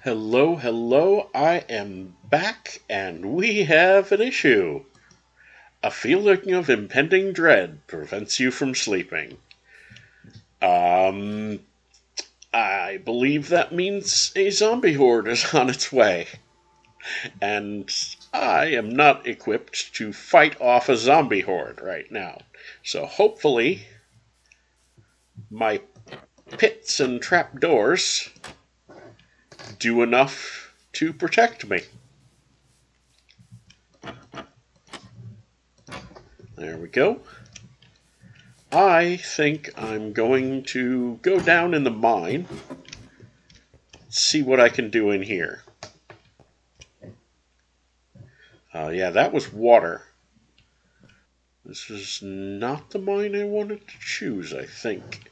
Hello, hello, I am back, and we have an issue. A feeling of impending dread prevents you from sleeping. Um, I believe that means a zombie horde is on its way. And I am not equipped to fight off a zombie horde right now. So hopefully, my pits and trapdoors do enough to protect me. There we go. I think I'm going to go down in the mine, see what I can do in here. Yeah, that was water. This is not the mine I wanted to choose, I think.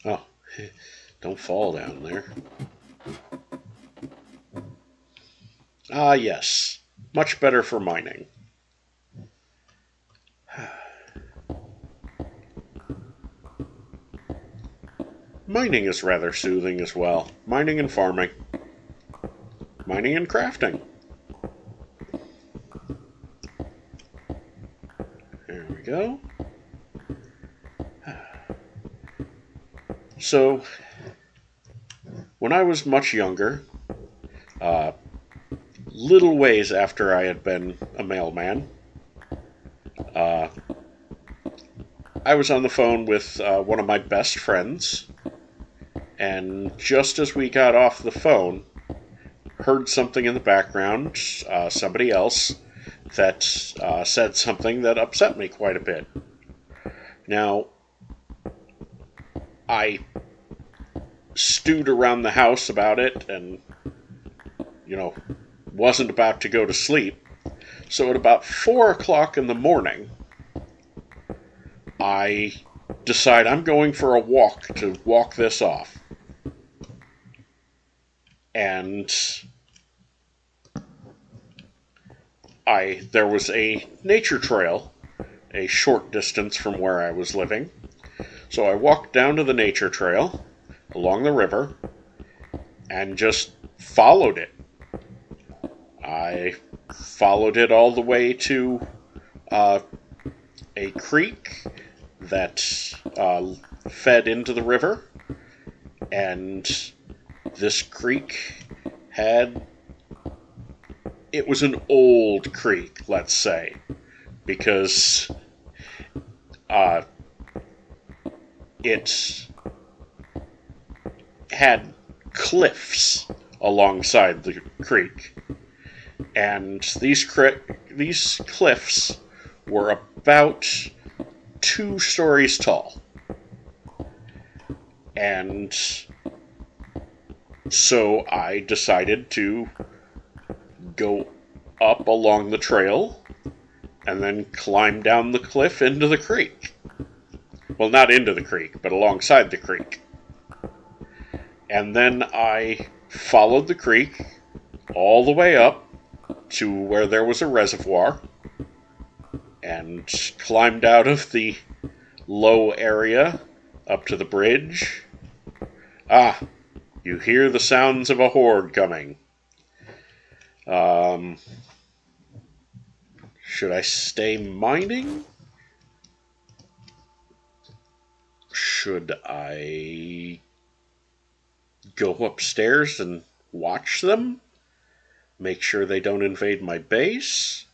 Oh, don't fall down there. Ah, yes. Much better for mining. Mining is rather soothing as well. Mining and farming. Mining and crafting. There we go. So, when I was much younger, little ways after I had been a mailman, I was on the phone with one of my best friends, and just as we got off the phone, heard something in the background, somebody else, that said something that upset me quite a bit. Now, I stewed around the house about it and, wasn't about to go to sleep. So at about 4 o'clock in the morning, I decide I'm going for a walk to walk this off. And there was a nature trail a short distance from where I was living. So I walked down to the nature trail along the river and just followed it. I followed it all the way to a creek that fed into the river, and this creek it was an old creek, let's say, because it had cliffs alongside the creek, and these cliffs were about 2 stories tall. And so I decided to go up along the trail and then climb down the cliff into the creek. Well, not into the creek, but alongside the creek. And then I followed the creek all the way up to where there was a reservoir and climbed out of the low area up to the bridge. Ah, you hear the sounds of a horde coming. Should I stay mining? Should I go upstairs and watch them? Make sure they don't invade my base?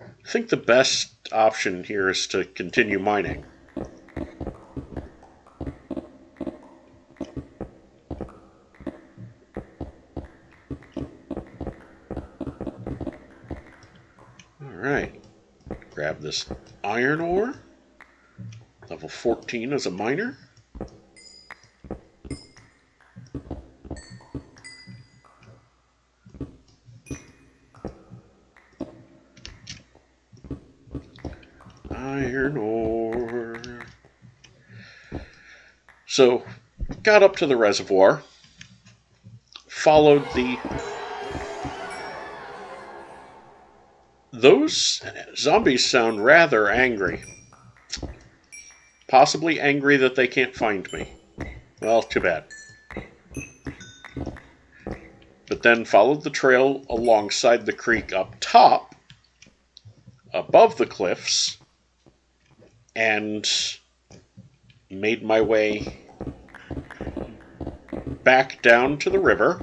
I think the best option here is to continue mining. Alright, grab this iron ore. Level 14 as a miner. Iron ore. So, got up to the reservoir, followed Those zombies sound rather angry. Possibly angry that they can't find me. Well, too bad. then followed the trail alongside the creek up top, above the cliffs, and made my way back down to the river.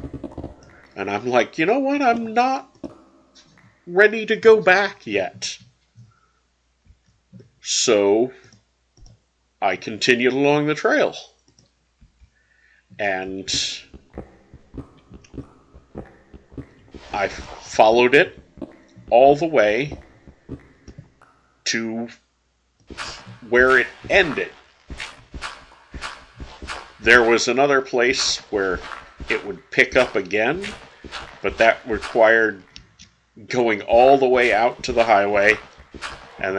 And I'm like, you know what? I'm not ready to go back yet. So I continued along the trail. And I followed it all the way to where it ended. There was another place where it would pick up again, but that required going all the way out to the highway and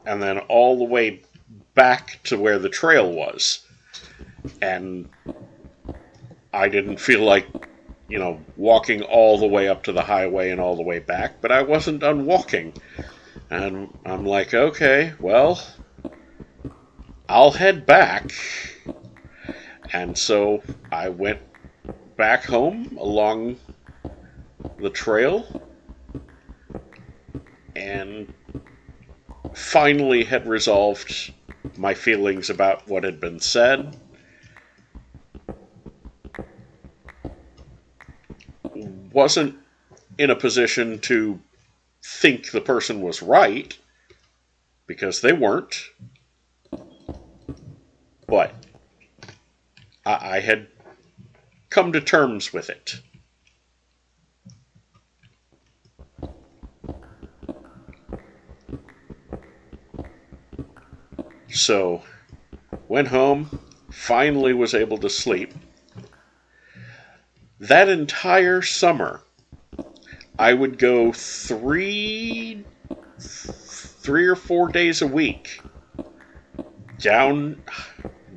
then all the way back to where the trail was. And I didn't feel like, walking all the way up to the highway and all the way back, but I wasn't done walking. And I'm like, okay, well, I'll head back. And so I went back home along the trail and finally had resolved my feelings about what had been said. Wasn't in a position to think the person was right, because they weren't. But I had come to terms with it. So, went home, finally was able to sleep. That entire summer, I would go three or 4 days a week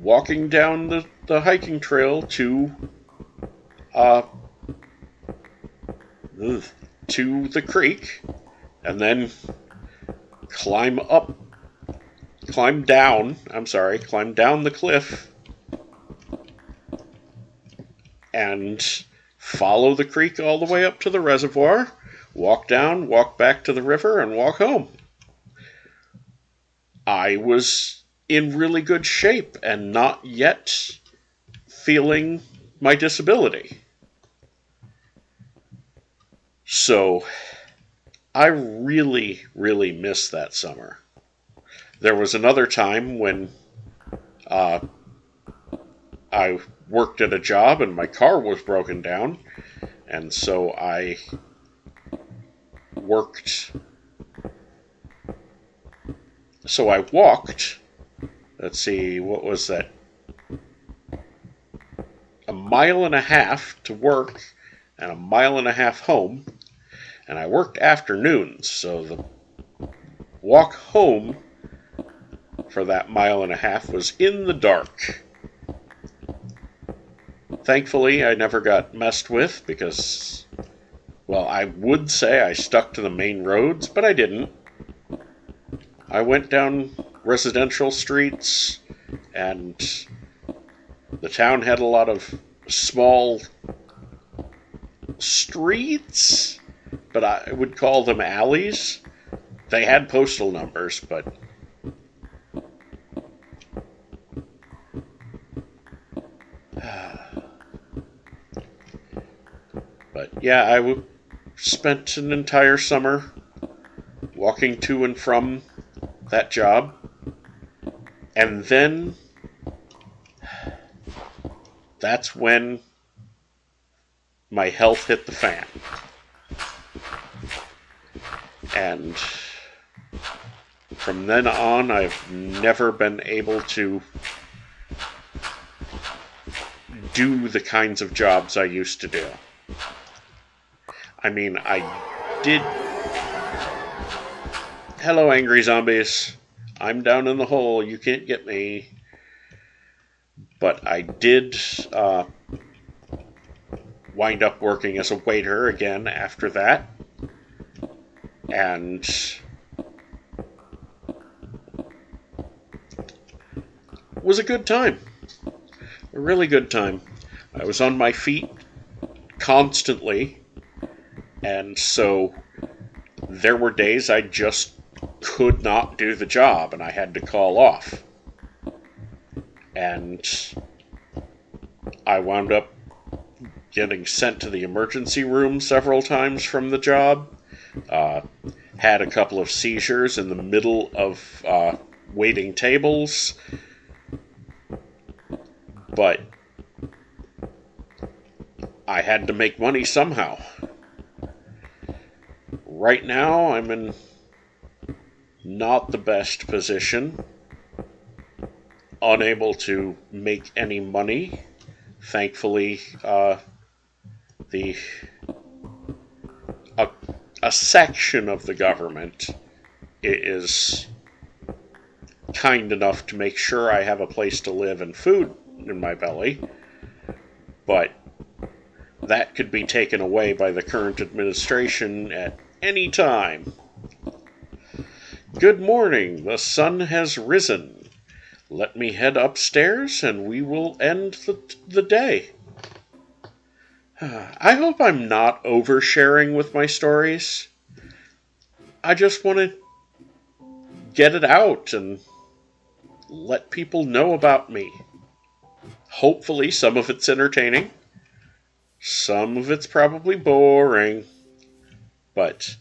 walking down the hiking trail to the creek, and then climb down the cliff and follow the creek all the way up to the reservoir, walk down, walk back to the river, and walk home. I was in really good shape and not yet feeling my disability. So I really, really missed that summer. There was another time when I worked at a job and my car was broken down, and so I walked, let's see, what was that? A mile and a half to work and a mile and a half home, and I worked afternoons, so the walk home for that mile and a half was in the dark. Thankfully, I never got messed with because, well, I would say I stuck to the main roads, but I didn't. I went down residential streets, and the town had a lot of small streets, but I would call them alleys. They had postal numbers, but yeah, I spent an entire summer walking to and from that job, and then that's when my health hit the fan. And from then on, I've never been able to do the kinds of jobs I used to do. I mean, I did... Hello, angry zombies. I'm down in the hole. You can't get me. But I did wind up working as a waiter again after that. And it was a good time. A really good time. I was on my feet constantly, and so there were days I just could not do the job, and I had to call off. And I wound up getting sent to the emergency room several times from the job. Had a couple of seizures in the middle of waiting tables. But I had to make money somehow. Right now, I'm in not the best position. Unable to make any money. Thankfully, a section of the government is kind enough to make sure I have a place to live and food in my belly, but that could be taken away by the current administration at any time. Good morning, the sun has risen. Let me head upstairs and we will end the day. I hope I'm not oversharing with my stories. I just want to get it out and let people know about me. Hopefully some of it's entertaining. Some of it's probably boring. But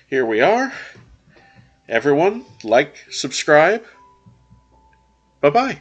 here we are. Everyone, like, subscribe. Bye-bye.